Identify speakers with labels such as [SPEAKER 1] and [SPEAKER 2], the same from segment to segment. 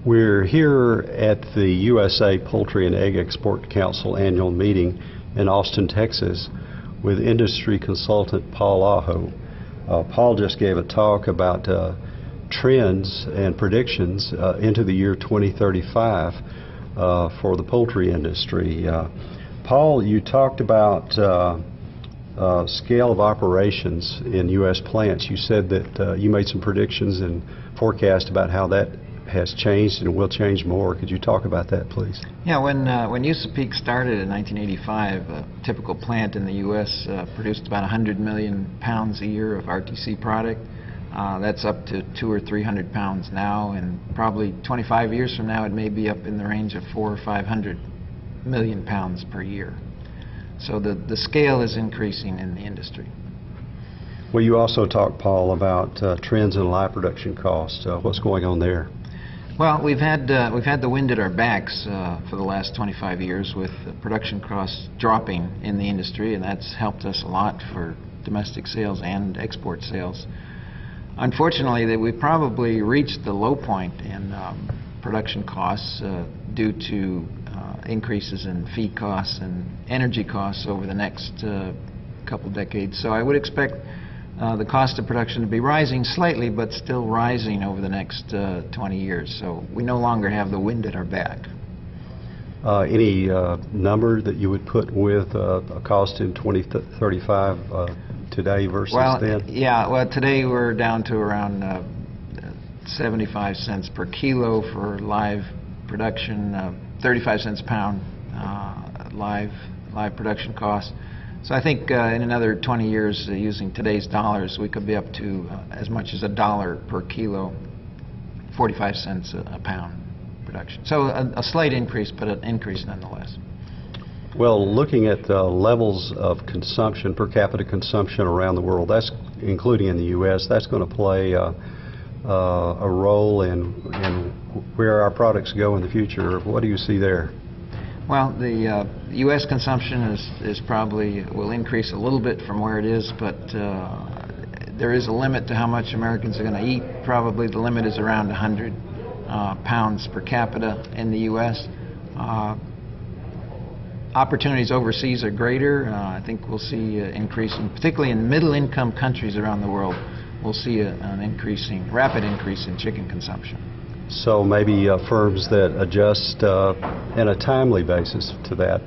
[SPEAKER 1] We're here at the USA Poultry and Egg Export Council annual meeting in Austin, Texas, with industry consultant Paul Aho. Paul just gave a talk about trends and predictions into the year 2035 for the poultry industry. Paul, you talked about scale of operations in U.S. plants. You said that you made some predictions and forecast about how that has changed and will change more. Could you talk about that, please?
[SPEAKER 2] Yeah, when USAPEAK started in 1985, a typical plant in the U.S. Produced about 100 million pounds a year of RTC product. That's up to 200 or 300 pounds now, and probably 25 years from now it may be up in the range of 400 or 500 million pounds per year. So the scale is increasing in the industry.
[SPEAKER 1] Well, you also talked, Paul, about trends in live production costs. What's going on there?
[SPEAKER 2] Well, we've had the wind at our backs for the last 25 years with production costs dropping in the industry, and that's helped us a lot for domestic sales and export sales. Unfortunately, we've probably reached the low point in production costs due to increases in feed costs and energy costs over the next couple decades. So I would expect the cost of production to be rising slightly, but still rising over the next 20 years. So we no longer have the wind at our back.
[SPEAKER 1] Any number that you would put with a cost in 2035 today versus then?
[SPEAKER 2] Yeah, well, today we're down to around 75 cents per kilo for live production, 35 cents a pound live production costs. So I think in another 20 years, using today's dollars, we could be up to as much as $1 per kilo, 45 cents a pound production. So a slight increase, but an increase nonetheless.
[SPEAKER 1] Well, looking at the levels of consumption, per capita consumption around the world, that's including in the U.S., that's going to play a role in where our products go in the future. What do you see there?
[SPEAKER 2] Well, the U.S. consumption is probably will increase a little bit from where it is, but there is a limit to how much Americans are going to eat. Probably the limit is around 100 pounds per capita in the U.S. Opportunities overseas are greater. I think we'll see increasing, particularly in middle-income countries around the world, we'll see an rapid increase in chicken consumption.
[SPEAKER 1] So maybe firms that adjust in a timely basis to that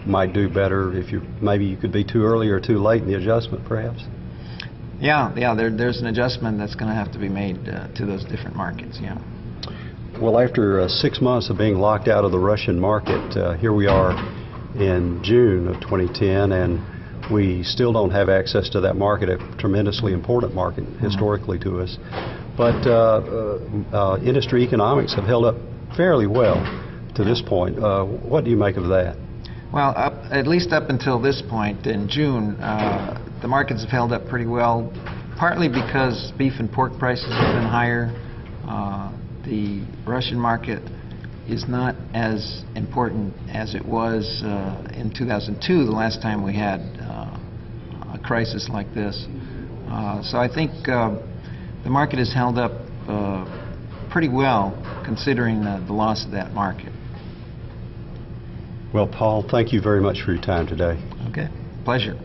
[SPEAKER 1] might do better. If maybe you could be too early or too late in the adjustment, perhaps.
[SPEAKER 2] Yeah. There's an adjustment that's going to have to be made to those different markets. Yeah.
[SPEAKER 1] Well, after 6 months of being locked out of the Russian market, here we are in June of 2010, and we still don't have access to that market, a tremendously important market historically to us. But industry economics have held up fairly well to this point. What do you make of that?
[SPEAKER 2] Well, at least up until this point in June, the markets have held up pretty well, partly because beef and pork prices have been higher. The Russian market is not as important as it was in 2002, the last time we had a crisis like this. So I think the market has held up pretty well, considering the loss of that market.
[SPEAKER 1] Well, Paul, thank you very much for your time today.
[SPEAKER 2] Okay, pleasure.